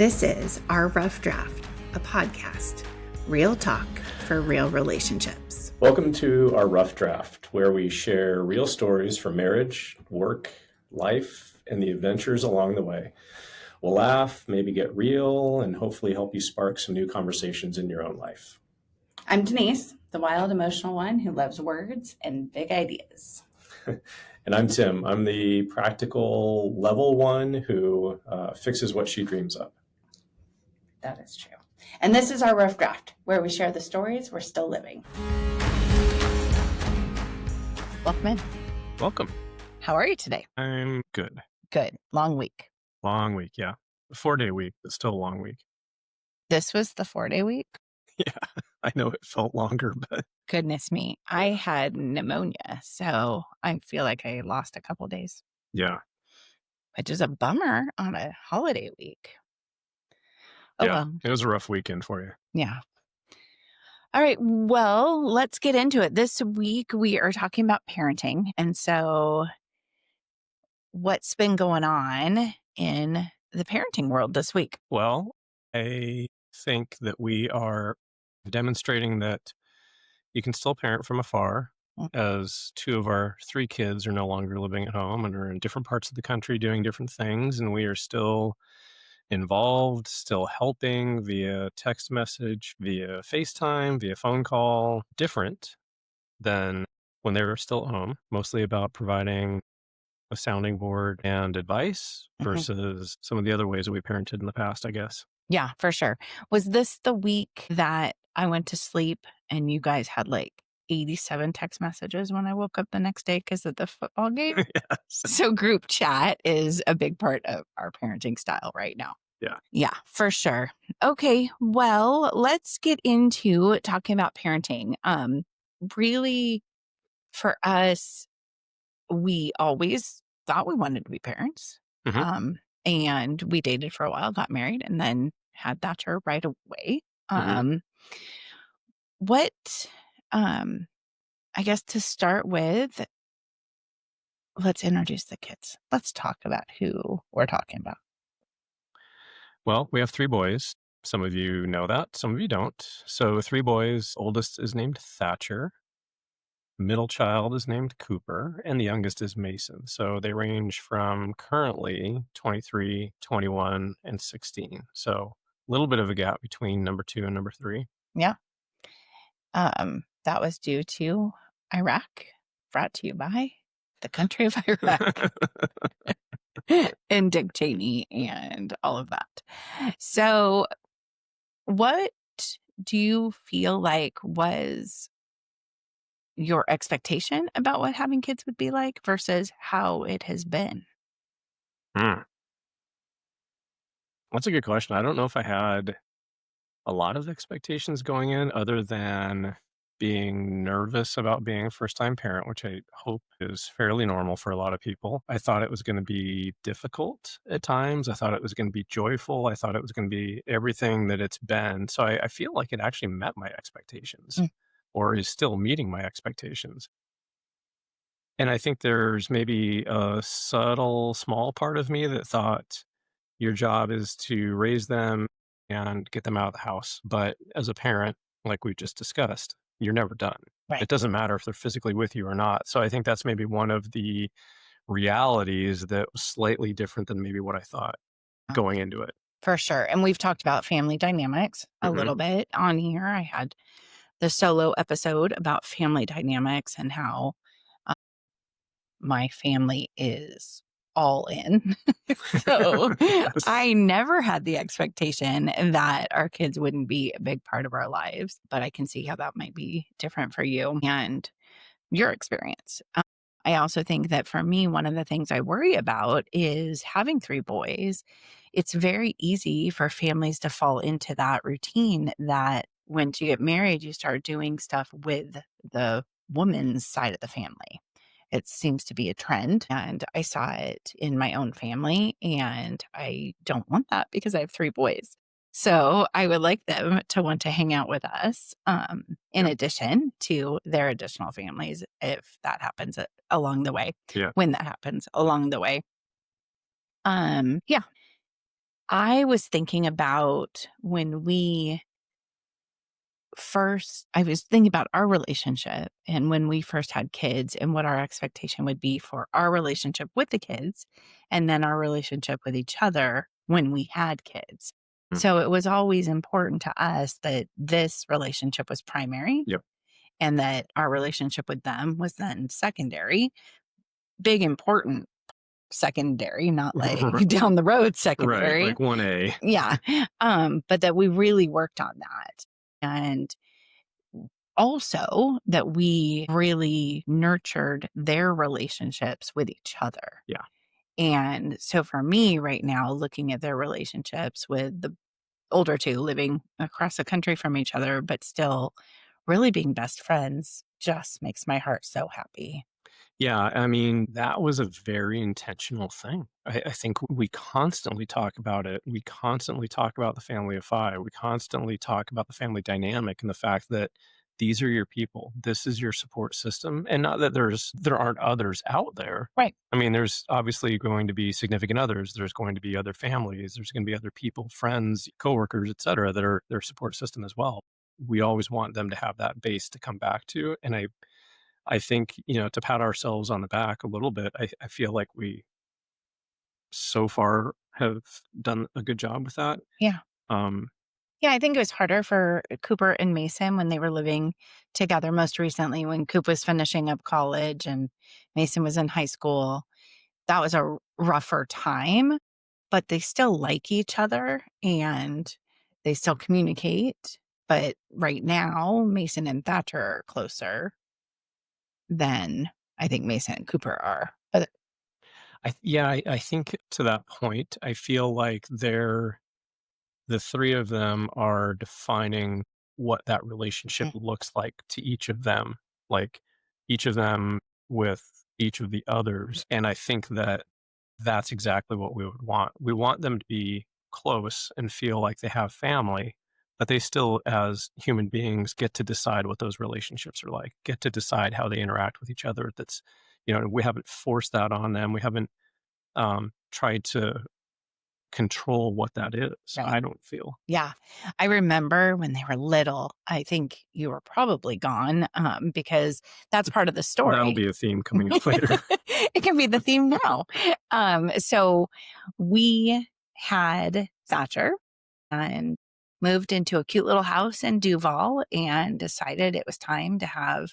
This is Our Rough Draft, a podcast, real talk for real relationships. Welcome to Our Rough Draft, where we share real stories from marriage, work, life, and the adventures along the way. We'll laugh, maybe get real, and hopefully help you spark some new conversations in your own life. I'm Denise, the wild, emotional one who loves words and big ideas. And I'm Tim. I'm the practical level one who fixes what she dreams up. That is true. And this is Our Rough Draft, where we share the stories we're still living. Welcome in. Welcome. How are you today? I'm good. Good. Long week. Long week, yeah. A 4-day week, but still a long week. This was the 4-day week? Yeah, I know it felt longer, but... Goodness me. I had pneumonia, so I feel like I lost a couple days. Yeah. Which is a bummer on a holiday week. Oh, yeah, well. It was a rough weekend for you. Yeah. All right. Well, let's get into it. This week we are talking about parenting. And so what's been going on in the parenting world this week? Well, I think that we are demonstrating that you can still parent from afar, as 2 of our 3 kids are no longer living at home and are in different parts of the country doing different things. And we are still involved, still helping via text message, via FaceTime, via phone call, different than when they were still at home, mostly about providing a sounding board and advice versus some of the other ways that we parented in the past, I guess. Yeah, for sure. Was this the week that I went to sleep and you guys had like 87 text messages when I woke up the next day because of the football game? Yes. So group chat is a big part of our parenting style right now. Yeah. Yeah, for sure. Okay, well, let's get into talking about parenting. Really, for us, we always thought we wanted to be parents. Mm-hmm. And we dated for a while, got married, and then had Thatcher right away. What, I guess to start with, let's introduce the kids. Let's talk about who we're talking about. Well, we have 3 boys. Some of you know that, some of you don't. So 3 boys, oldest is named Thatcher, middle child is named Cooper, and the youngest is Mason. So they range from currently 23, 21, and 16. So a little bit of a gap between number 2 and number 3. Yeah. That was due to Iraq, brought to you by the country of Iraq. And Dick Cheney and all of that. So what do you feel like was your expectation about what having kids would be like versus how it has been? That's a good question. I don't know if I had a lot of expectations going in other than being nervous about being a first-time parent, which I hope is fairly normal for a lot of people. I thought it was going to be difficult at times. I thought it was going to be joyful. I thought it was going to be everything that it's been. So I feel like it actually met my expectations or is still meeting my expectations. And I think there's maybe a subtle, small part of me that thought your job is to raise them and get them out of the house. But as a parent, like we just discussed, you're never done. Right. It doesn't matter if they're physically with you or not. So I think that's maybe one of the realities that was slightly different than maybe what I thought going into it. For sure. And we've talked about family dynamics a little bit on here. I had the solo episode about family dynamics and how my family is all in. So Yes. I never had the expectation that our kids wouldn't be a big part of our lives, but I can see how that might be different for you and your experience. I also think that for me, one of the things I worry about is having 3 boys. It's very easy for families to fall into that routine that once you get married, you start doing stuff with the woman's side of the family. It seems to be a trend, and I saw it in my own family, and I don't want that because I have 3 boys. So I would like them to want to hang out with us, in addition to their additional families, if that happens along the way. Yeah. When that happens along the way. Yeah. I was thinking about when we first I was thinking about our relationship and when we first had kids and what our expectation would be for our relationship with the kids and then our relationship with each other when we had kids. Mm. So it was always important to us that this relationship was primary Yep. and that our relationship with them was then secondary. Big important secondary, not like down the road Right, secondary. like 1A. Yeah. But that we really worked on that. And also that we really nurtured their relationships with each other. Yeah. And so for me right now, looking at their relationships with the older two living across the country from each other, but still really being best friends just makes my heart so happy. Yeah, I mean, that was a very intentional thing. I think we constantly talk about it. We constantly talk about the family of five. We constantly talk about the family dynamic and the fact that these are your people. This is your support system. And not that there aren't others out there. Right. I mean, there's obviously going to be significant others. There's going to be other families. There's going to be other people, friends, coworkers, et cetera, that are their support system as well. We always want them to have that base to come back to. And I think, to pat ourselves on the back a little bit, I feel like we so far have done a good job with that. Yeah. Um, Yeah, I think it was harder for Cooper and Mason when they were living together most recently when Coop was finishing up college and Mason was in high school. That was a rougher time, but they still like each other and they still communicate. But right now, Mason and Thatcher are closer than I think Mason and Cooper are. But yeah, I think to that point, I feel like the three of them are defining what that relationship mm, looks like to each of them, like each of them with each of the others. And I think that that's exactly what we would want. We want them to be close and feel like they have family, but they still, as human beings, get to decide what those relationships are like, get to decide how they interact with each other. We haven't forced that on them. We haven't tried to control what that is. right. I don't feel. Yeah. I remember when they were little, I think you were probably gone because that's part of the That'll story. be a theme coming up later. It can be the theme now. So we had Thatcher and moved into a cute little house in Duval and decided it was time to have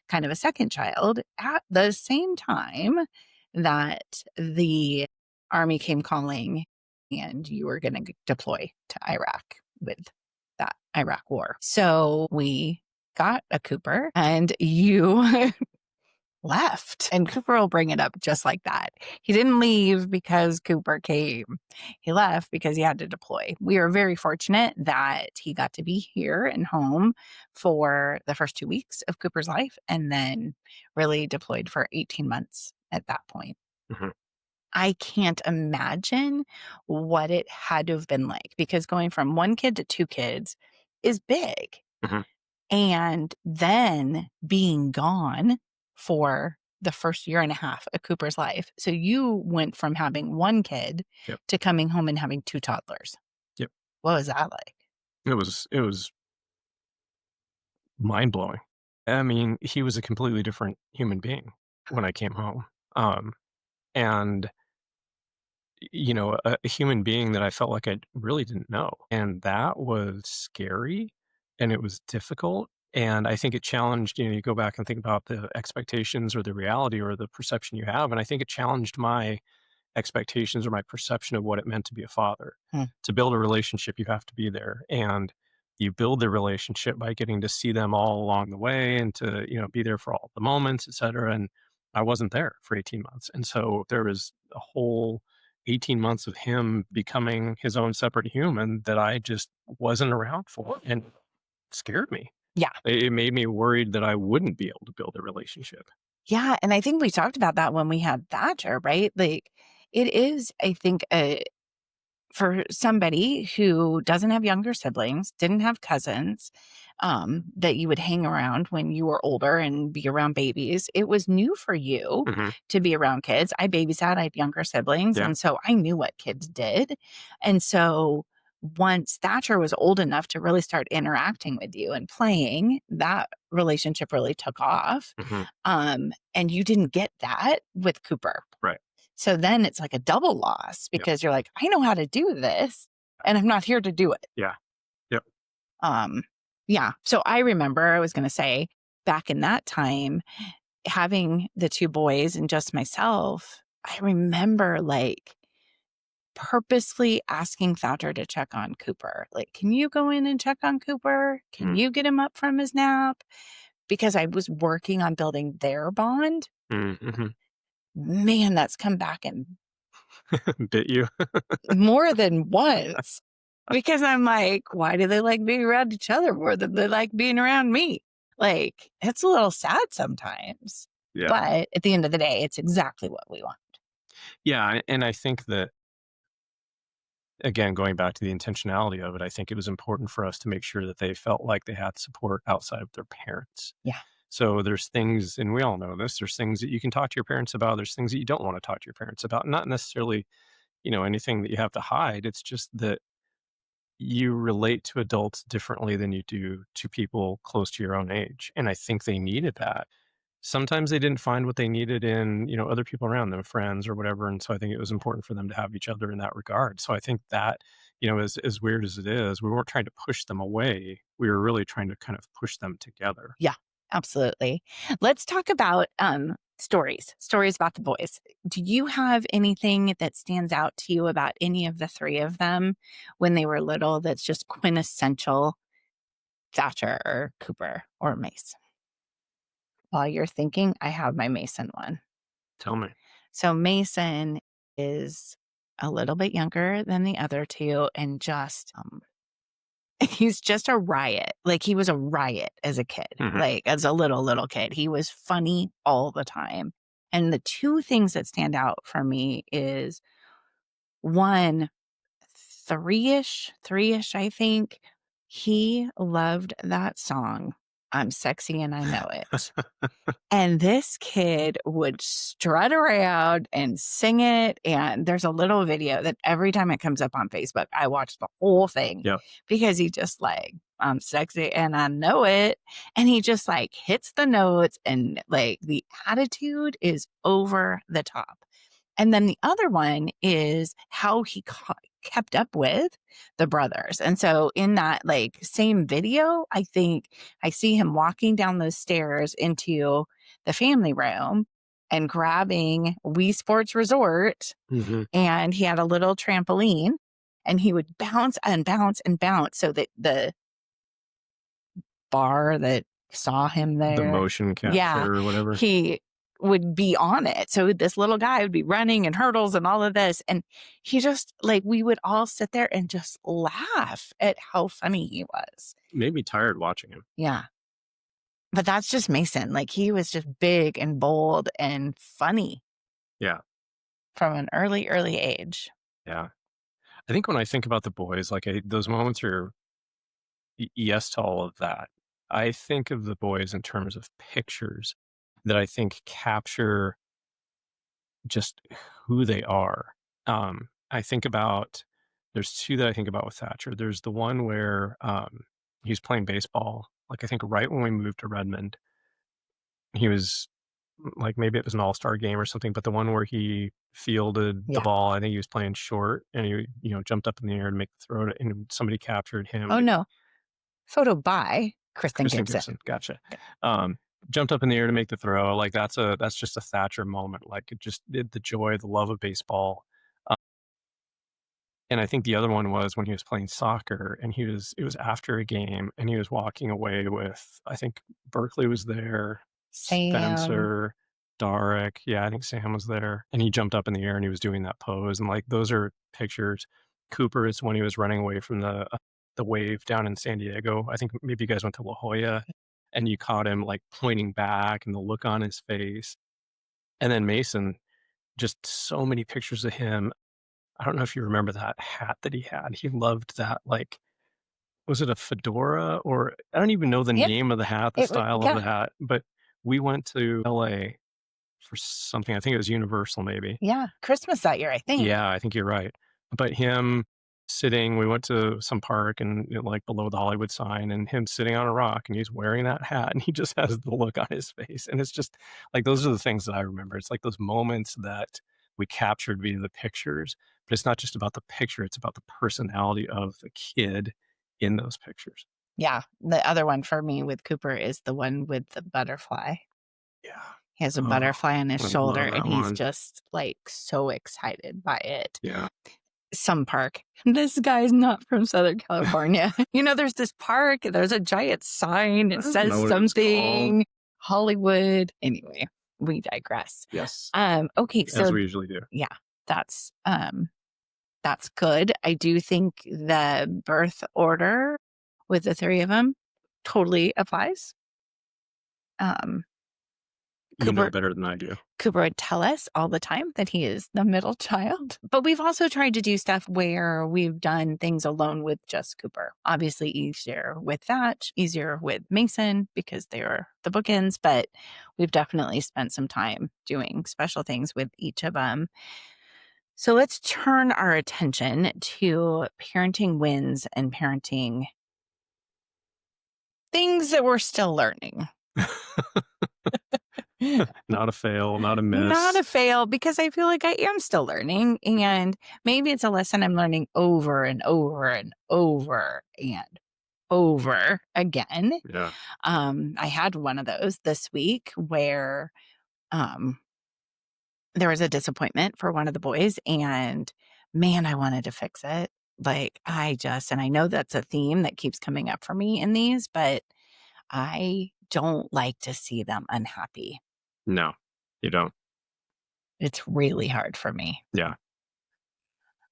kind of a second child at the same time that the army came calling and you were going to deploy to Iraq with that Iraq war. So we got a Cooper and you left. And Cooper will bring it up just like that. He didn't leave because Cooper came. He left because he had to deploy. We are very fortunate that he got to be here and home for the first 2 weeks of Cooper's life and then really deployed for 18 months at that point. Mhm, I can't imagine what it had to have been like because going from one kid to two kids is big. mhm, And then being gone for the first year and a half of Cooper's life. So you went from having one kid yep, to coming home and having two toddlers. yep. What was that like? It was mind blowing. I mean, he was a completely different human being when I came home. And a human being that I felt like I really didn't know. And that was scary and it was difficult. And I think it challenged, you go back and think about the expectations or the reality or the perception you have. And I think it challenged my expectations or my perception of what it meant to be a father. Hmm. To build a relationship, you have to be there. And you build the relationship by getting to see them all along the way and to, be there for all the moments, et cetera. And I wasn't there for 18 months. And so there was a whole 18 months of him becoming his own separate human that I just wasn't around for and it scared me. Yeah. It made me worried that I wouldn't be able to build a relationship. Yeah. And I think we talked about that when we had Thatcher, right? Like it is, I think, for somebody who doesn't have younger siblings, didn't have cousins, that you would hang around when you were older and be around babies, it was new for you Mhm. to be around kids. I babysat, I had younger siblings, Yeah. and so I knew what kids did. And so once Thatcher was old enough to really start interacting with you and playing, that relationship really took off. Mhm. And you didn't get that with Cooper. Right. So then it's like a double loss Yep. because you're like, I know how to do this and I'm not here to do it. Yeah. Yep. Um, yeah. So I remember I was going to say back in that time, having the two boys and just myself, I remember like purposefully asking Thatcher to check on Cooper. Like, can you go in and check on Cooper? Can Mm. you get him up from his nap? Because I was working on building their bond. Mm, mhm. Man, that's come back and Bit you? more than once because I'm like, why do they like being around each other more than they like being around me? Like, it's a little sad sometimes. Yeah. But at the end of the day, it's exactly what we want. Yeah, and I think that, again, going back to the intentionality of it, I think it was important for us to make sure that they felt like they had support outside of their parents. Yeah. So there's things, and we all know this, there's things that you can talk to your parents about, there's things that you don't wanna talk to your parents about, not necessarily, anything that you have to hide, it's just that you relate to adults differently than you do to people close to your own age, and I think they needed that. Sometimes they didn't find what they needed in, other people around them, friends or whatever, and so I think it was important for them to have each other in that regard. So I think that, as weird as it is, we weren't trying to push them away. We were really trying to kind of push them together. Yeah, absolutely. Let's talk about stories about the boys. Do you have anything that stands out to you about any of the three of them when they were little that's just quintessential Thatcher or Cooper or Mace? While you're thinking, I have my Mason one. Tell me. So Mason is a little bit younger than the other two and just he's just a riot. Like he was a riot as a kid. Mhm. Like as a little kid. He was funny all the time. And the two things that stand out for me is one, three-ish, I think. He loved that song. I'm sexy and I know it. And this kid would strut around and sing it, and there's a little video that every time it comes up on Facebook, I watch the whole thing Yep. because he just like, "I'm sexy and I know it," and he just, like, hits the notes and, like, the attitude is over the top. And then the other one is how he kept up with the brothers. And so in that like same video, I think I see him walking down those stairs into the family room and grabbing Wii Sports Resort. Mhm. And he had a little trampoline and he would bounce and bounce and bounce so that the bar that saw him The there, motion yeah, capture or whatever. he would be on it. So this little guy would be running and hurdles and all of this. And he just like, we would all sit there and just laugh at how funny he was. Made me tired watching him. Yeah. But that's just Mason. Like he was just big and bold and funny Yeah. from an early age. Yeah. I think when I think about the boys, like, those moments are yes to all of that. I think of the boys in terms of pictures that I think capture just who they are. I think about there's 2 that I think about with Thatcher. There's the one where, he was playing baseball, like, I think right when we moved to Redmond. He was like, maybe it was an all-star game or something, but the one where he fielded the Yeah. ball, I think he was playing short, and he, jumped up in the air to make the throw, and somebody captured him. Oh, no. Photo by Kristen Kristen Gibson. Gibson, gotcha. Um, Jumped up in the air to make the throw, like, that's just a Thatcher moment, like, the joy, the love of baseball. Uh, and I think the other one was when he was playing soccer, and it was after a game, and he was walking away with, I think Berkeley was there, Sam. Spencer, Darrick, yeah, I think Sam was there, and he jumped up in the air, and he was doing that pose, and, like, those are pictures. Cooper is when he was running away from the wave down in San Diego. I think maybe you guys went to La Jolla, and you caught him, like, pointing back and the look on his face. And then Mason, just so many pictures of him. I don't know if you remember that hat that he had. He loved that, like, was it a fedora, or I don't even know the Yep. name of the hat, the style of Yeah. the hat, but we went to LA for something. I think it was Universal maybe. Yeah. Christmas that year, I think. Yeah, I think you're right. But him sitting, we went to some park and, like, below the Hollywood sign, and him sitting on a rock, and he's wearing that hat, and he just has the look on his face, and it's just like, those are the things that I remember. It's like those moments that we captured via the pictures, but it's not just about the picture, it's about the personality of the kid in those pictures. Yeah. The other one for me with Cooper is the one with the butterfly. Yeah. He has a Oh, butterfly on his I shoulder love and that he's one. just like so excited by it. Yeah. Some park. This guy's not from Southern California. There's this park, there's a giant sign, I it don't says know what it was called. something Hollywood. Anyway, we digress. Yes, Okay, as so we usually do. yeah, that's good. I do think the birth order with the three of them totally applies. Um, You know Cooper better than I do. Cooper would tell us all the time that he is the middle child. But we've also tried to do stuff where we've done things alone with just Cooper. Obviously, easier with that, easier with Mason because they are the bookends. But we've definitely spent some time doing special things with each of them. So let's turn our attention to parenting wins and parenting things that we're still learning. Not a fail, not a Not miss. a fail because I feel like I am still learning, and maybe it's a lesson I'm learning over and over and over and over again. Yeah. I had one of those this week where um, there was a disappointment for one of the boys, and man, I wanted to fix it. Like, and I know that's a theme that keeps coming up for me in these, but I don't like to see them unhappy. No, you don't. It's really hard for me. Yeah.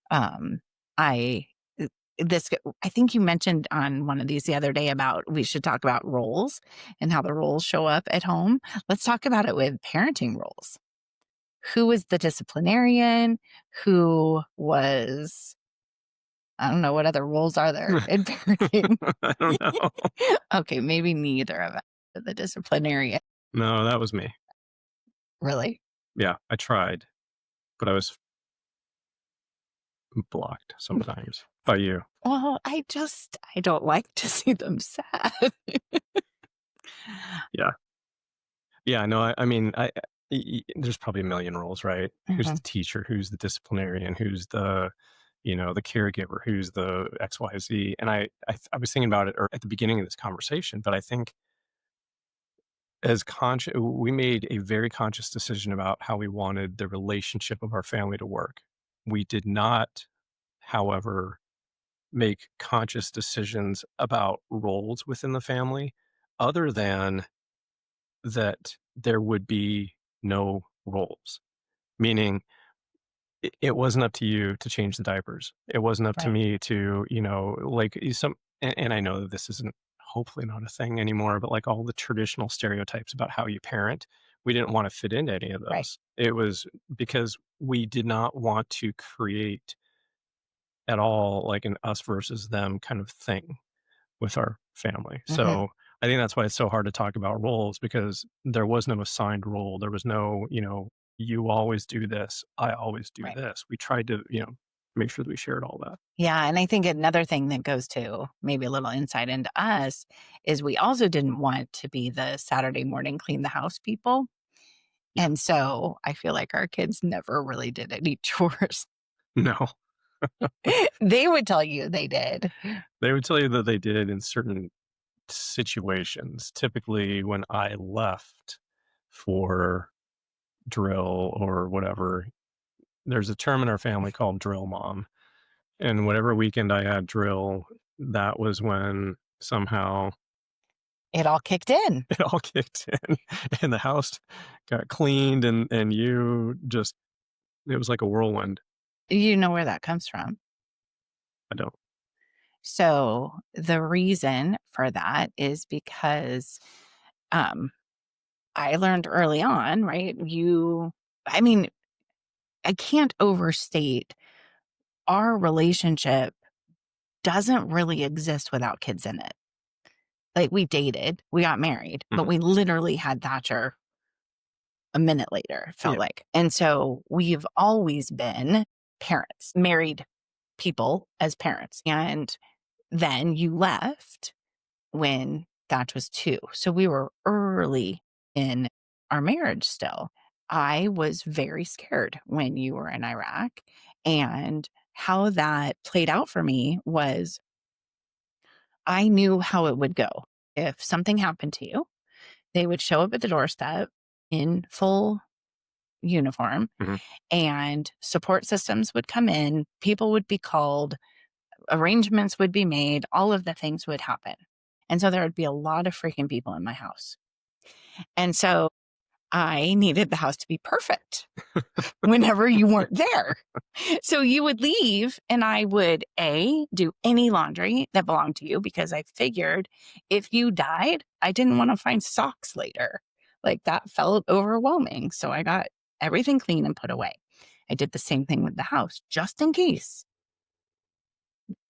Um, I uh, this I think you mentioned on one of these the other day about we should talk about roles and how the roles show up at home. Let's talk about it with parenting roles. Who was the disciplinarian? Who was I don't know what other roles are there in parenting. I don't know. Okay, maybe neither of us. The disciplinarian, No, that was me. really? Yeah, I tried, but I was blocked sometimes by you. Well, I don't like to see them sad. Yeah. Yeah, no, I mean, there's probably a million roles, right? Who's Mhm, the teacher? Who's the disciplinarian? Who's the, the caregiver? Who's the XYZ? And I was thinking about it at the beginning of this conversation, but I think we made a very conscious decision about how we wanted the relationship of our family to work. We did not, however, make conscious decisions about roles within the family other than that there would be no roles. Meaning, it wasn't up to you to change the diapers. It wasn't up to right, me to, like, and I know that this isn't hopefully not a thing anymore, but like all the traditional stereotypes about how you parent, we didn't want to fit into any of right. those. It was because we did not want to create at all like an us versus them kind of thing with our family. Mhm, So I think that's why it's so hard to talk about roles because there was no assigned role. There was no, you always do this, I always do right. this. We tried to, make sure that we shared all that. Yeah, and I think another thing that goes to maybe a little insight into us is we also didn't want to be the Saturday morning clean the house people. Yeah. And so I feel like our kids never really did any chores. No. They would tell you they did. They would tell you that they did in certain situations. Typically when I left for drill or whatever, there's a term in our family called drill mom. And whatever weekend I had drill, that was when somehow It all kicked in. it all kicked in and the house got cleaned and you just it was like a whirlwind. You know where that comes from. I don't So the reason for that is because um, I learned early on, right? I mean, I can't overstate our relationship doesn't really exist without kids in it. Like, we dated, we got married, but Mhm. we literally had Thatcher a minute later, it felt Yeah. like. And so we've always been parents, married people as parents. And then you left when Thatch was 2. So we were early in our marriage still. I was very scared when you were in Iraq. And how that played out for me was I knew how it would go. If something happened to you, they would show up at the doorstep in full uniform Mhm. and support systems would come in, people would be called, arrangements would be made, all of the things would happen. And so there would be a lot of freaking people in my house. And so I needed the house to be perfect whenever you weren't there. So you would leave and I would do any laundry that belonged to you because I figured if you died, I didn't want to find socks later. Like that felt overwhelming. So I got everything clean and put away. I did the same thing with the house just in case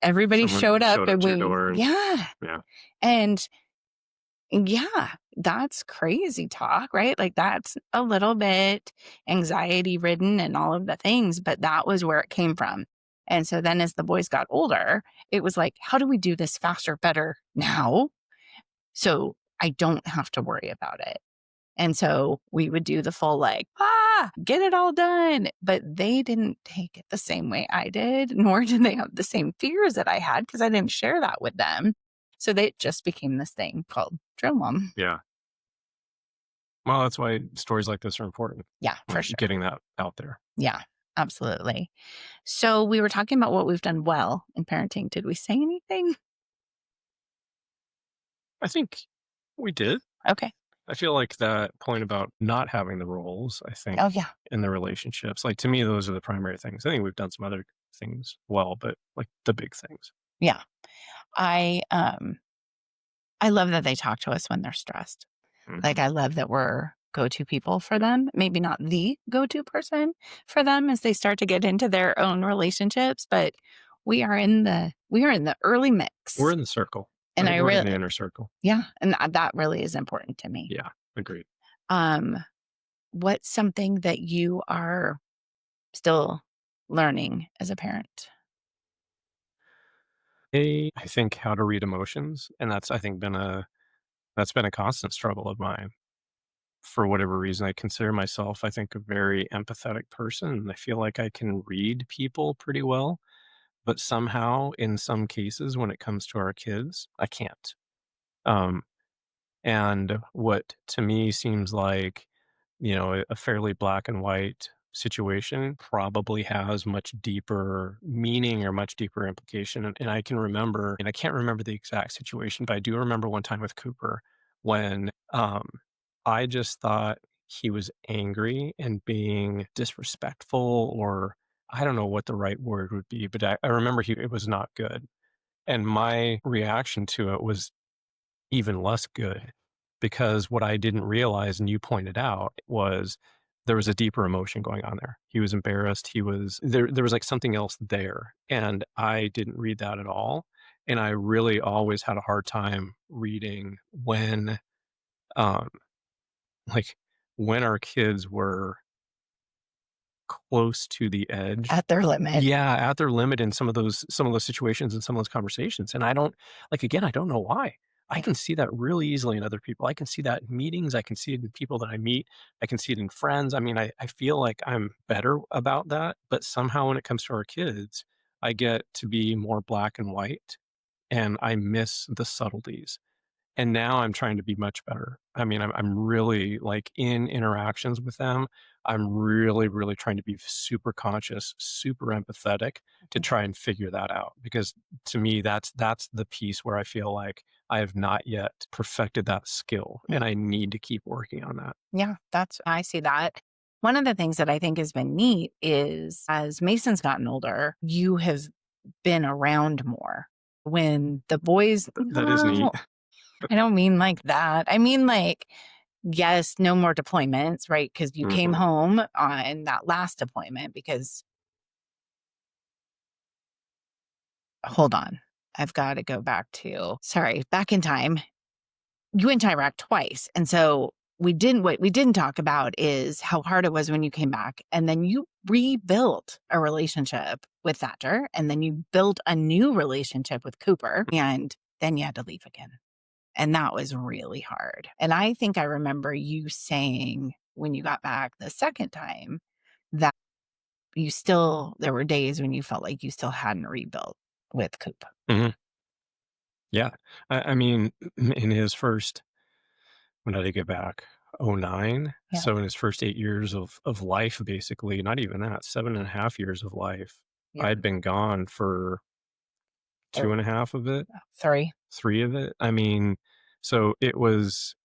everybody Someone showed up showed up and to your door and yeah. yeah. And yeah, that's crazy talk, right? Like that's a little bit anxiety ridden and all of the things, but that was where it came from. And so then as the boys got older, it was like, how do we do this faster, better now? So I don't have to worry about it. And so we would do the full like, get it all done. But they didn't take it the same way I did, nor did they have the same fears that I had because I didn't share that with them. So they just became this thing called Drill Mom. Yeah. Well, that's why stories like this are important, Yeah, for like, sure. getting that out there. Yeah, absolutely. So we were talking about what we've done well in parenting. Did we say anything? I think we did. Okay. I feel like that point about not having the roles, I Oh, think, yeah. in the relationships, like, to me, those are the primary things. I think we've done some other things well, but, like, the big things. Yeah. I um I love that they talk to us when they're stressed. Like, Mhm. I love that we're go-to people for them, maybe not the go-to person for them as they start to get into their own relationships, but we are in the early We're mix. in the circle, And right? I We're in really the inner circle. yeah, and that really is important to me. Yeah, agreed. Um, what's something that you are still learning as a parent? I think how to read emotions, and that's been a constant struggle of mine. For whatever reason, I consider myself, I think, a very empathetic person, and I feel like I can read people pretty well, but somehow, in some cases, when it comes to our kids, I can't. Um, and what to me seems like, a fairly black and white situation probably has much deeper meaning or much deeper implication. And I can remember, and I can't remember the exact situation, but I do remember one time with Cooper when I just thought he was angry and being disrespectful, or I don't know what the right word would be, but I remember it was not good. And my reaction to it was even less good because what I didn't realize, and you pointed out, was there was a deeper emotion going on there. He was embarrassed. There was like something else there. And I didn't read that at all. And I really always had a hard time reading um, like when our kids were close to the edge. At their limit. Yeah, at their limit in some of those situations and some of those conversations, and I don't again, I don't know why. I Yeah. can see that really easily in other people. I can see that in meetings, I can see it in people that I meet, I can see it in friends. I mean, I feel like I'm better about that, but somehow when it comes to our kids, I get to be more black and white, and I miss the subtleties. And now I'm trying to be much better. I mean, I'm really like in interactions with them. I'm really, really trying to be super conscious, super empathetic to Mhm. try and figure that out. Because to me, that's the piece where I feel like I have not yet perfected that skill, Mm. and I need to keep working on that. Yeah, I see that. One of the things that I think has been neat is as Mason's gotten older, you have been around more. When the boys, That is neat. no, I don't mean like that. I mean like, yes, no more deployments, right? Because you came Hmm. home on that last deployment because hold on. I've got to go back to, sorry, back in time. You went to Iraq twice. And so what we didn't talk about is how hard it was when you came back. And then you rebuilt a relationship with Thatcher. And then you built a new relationship with Cooper. And then you had to leave again. And that was really hard. And I think I remember you saying when you got back the second time that there were days when you felt like you still hadn't rebuilt with Coop. Mhm. Yeah. I mean, in his first when did I get back? '09. Yeah. So in his first 8 years of life, basically, not even that, 7.5 years of life, Yeah. I'd been gone for 2.5 of it, 3. 3 of it. I mean, so it was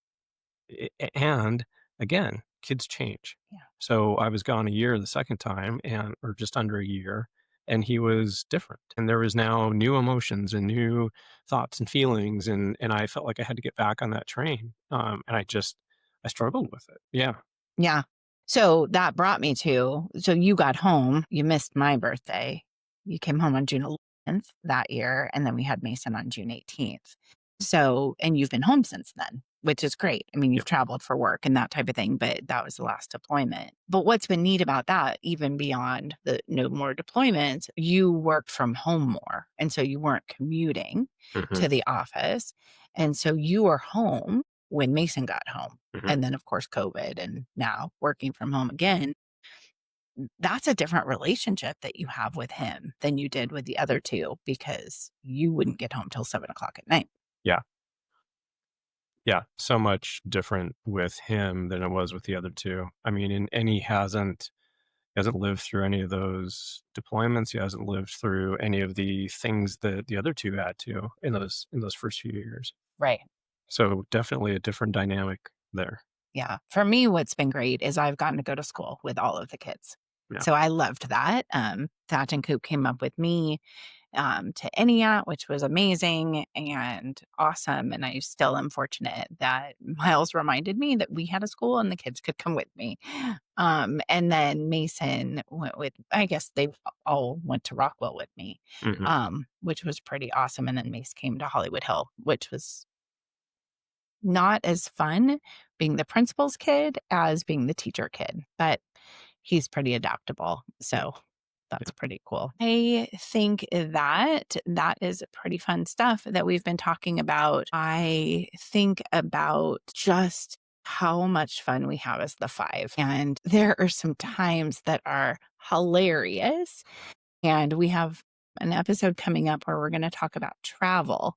and again, kids change. Yeah. So I was gone a year the second time or just under a year, and he was different. And there was now new emotions and new thoughts and feelings, and I felt like I had to get back on that train. And I struggled with it. Yeah. Yeah. So that brought me to, so you got home, you missed my birthday. You came home on June 11th that year, and then we had Mason on June 18th. So, and you've been home since then, which is great. I mean, you've Yep. traveled for work and that type of thing, but that was the last deployment. But what's been neat about that, even beyond the no more deployments, you worked from home more. And so you weren't commuting Hmm. to the office. And so you were home when Mason got home. Hmm. And then, of course, COVID and now working from home again. That's a different relationship that you have with him than you did with the other two because you wouldn't get home till 7 o'clock at night. Yeah. Yeah. So much different with him than it was with the other two. I mean, and he hasn't lived through any of those deployments. He hasn't lived through any of the things that the other two had to in those first few years. Right. So definitely a different dynamic there. Yeah. For me, what's been great is I've gotten to go to school with all of the kids. Yeah. So I loved that. Thatch and Coop came up with me to Entiat, which was amazing and awesome. And I still am fortunate that Miles reminded me that we had a school and the kids could come with me. And then Mason went with, I guess they all went to Rockwell with me, Hmm. which was pretty awesome. And then Mace came to Hollywood Hill, which was not as fun being the principal's kid as being the teacher kid, but he's pretty adaptable. Yeah. So that's Yeah. pretty cool. I think that is pretty fun stuff that we've been talking about. I think about just how much fun we have as the five. And there are some times that are hilarious. And we have an episode coming up where we're going to talk about travel,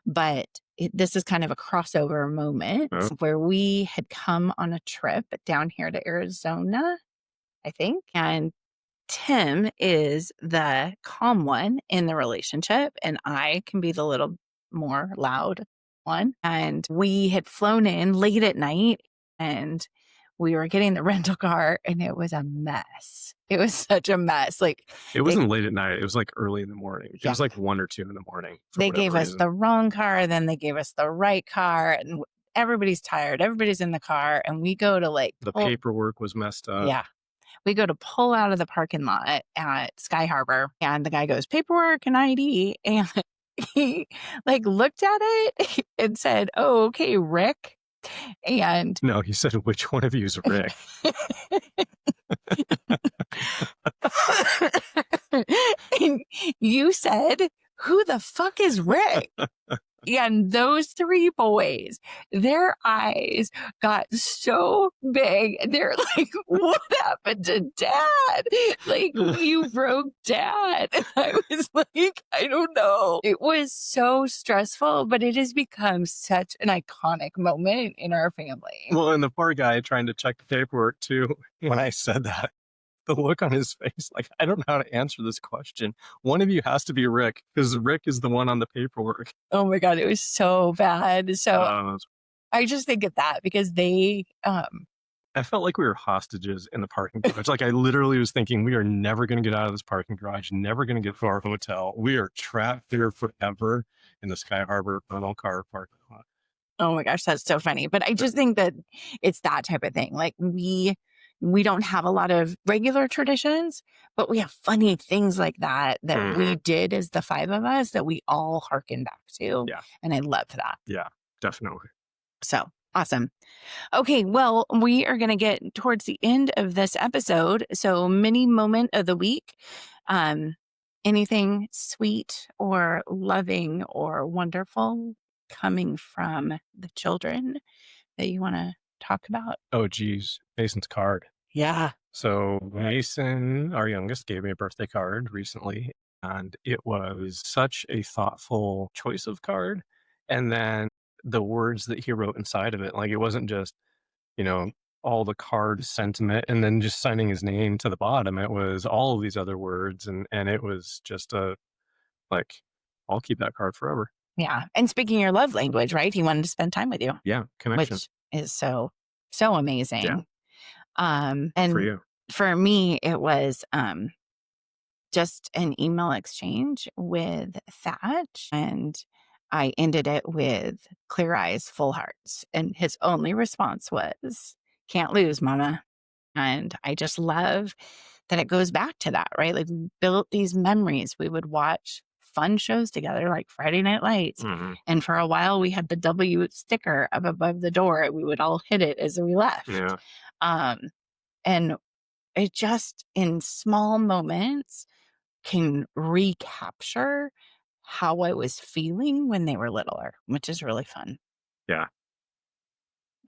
but this is kind of a crossover moment Oh. where we had come on a trip down here to Arizona, I think. And Tim is the calm one in the relationship, and I can be the little more loud one. And we had flown in late at night and we were getting the rental car, and it was a mess. It was such a mess. Like, It they, wasn't late at night. It was like early in the morning. It yeah, was like 1 or 2 in the morning for they whatever gave us reason. the wrong car, then they gave us the right car, and everybody's tired. Everybody's in the car, and we go to like, The pull, paperwork was messed up. yeah, we go to pull out of the parking lot at Sky Harbor, and the guy goes, paperwork and ID. And he like looked at it and said, oh, okay, Rick. And No, he said, which one of you is Rick? and you said, who the fuck is Rick? And those three boys, their eyes got so big. They're like, what happened to dad? Like, you broke dad. And I was like, I don't know. It was so stressful, but it has become such an iconic moment in our family. Well, and the poor guy trying to check the paperwork too, when I said that, the look on his face, like, I don't know how to answer this question. One of you has to be Rick because Rick is the one on the paperwork. Oh my God, it was so bad. So Uh, I just think of that because I felt like we were hostages in the parking garage. Like I literally was thinking, we are never going to get out of this parking garage, never going to get to our hotel. We are trapped here forever in the Sky Harbor rental car parking lot. oh my gosh, that's so funny. But I just think that it's that type of thing. Like We don't have a lot of regular traditions, but we have funny things like that that we Mhm. did as the 5 of us that we all harken back to, Yeah. and I love that. Yeah. Definitely. So, awesome. Okay, well, we are gonna get towards the end of this episode, so mini moment of the week. Um, Anything sweet or loving or wonderful coming from the children that you wanna talk about? Oh, geez. Mason's card. Yeah. So Mason, our youngest, gave me a birthday card recently, and it was such a thoughtful choice of card. And then the words that he wrote inside of it, like it wasn't just, you know, all the card sentiment and then just signing his name to the bottom. It was all of these other words, and it was just a like, I'll keep that card forever. Yeah, and speaking your love language, right? He wanted to spend time with you, Yeah, connection. which is so Yeah, amazing. for And you. for me, it was, just an email exchange with Thatch, and I ended it with clear eyes, full hearts, and his only response was, "Can't lose, mama." And I just love that it goes back to that, right? Like, we built these memories. We would watch fun shows together like Friday Night Lights, Mhm. and for a while, we had the W sticker up above the door, and we would all hit it as we left. Yeah, Um, and it just in small moments can recapture how I was feeling when they were littler, which is really fun. yeah.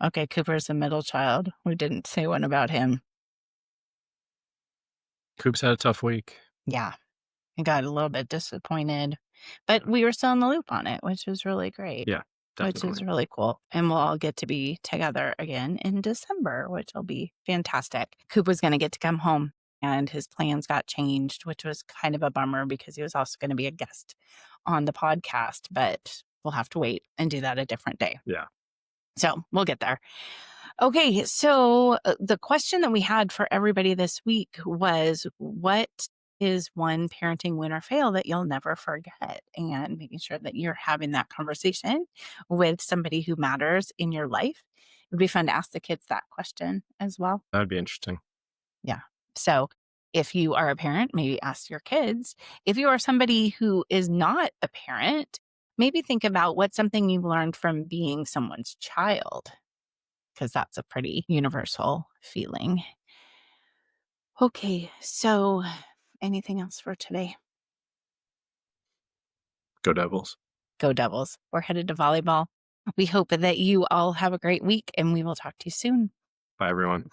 Okay, Cooper's the middle child. We didn't say one about him. Coop's had a tough week. Yeah, I got a little bit disappointed, but we were still in the loop on it, which was really great, Yeah, which is definitely. really cool. And we'll all get to be together again in December, which will be fantastic. Coop was going to get to come home and his plans got changed, which was kind of a bummer because he was also going to be a guest on the podcast, but we'll have to wait and do that a different day. Yeah. So we'll get there. Okay, so the question that we had for everybody this week was, what is one parenting win or fail that you'll never forget? And making sure that you're having that conversation with somebody who matters in your life. It'd be fun to ask the kids that question as well. That'd be interesting. Yeah. So if you are a parent, maybe ask your kids. If you are somebody who is not a parent, maybe think about what's something you've learned from being someone's child, because that's a pretty universal feeling. Okay, so anything else for today? Go Devils. Go Devils. We're headed to volleyball. We hope that you all have a great week and we will talk to you soon. Bye, everyone.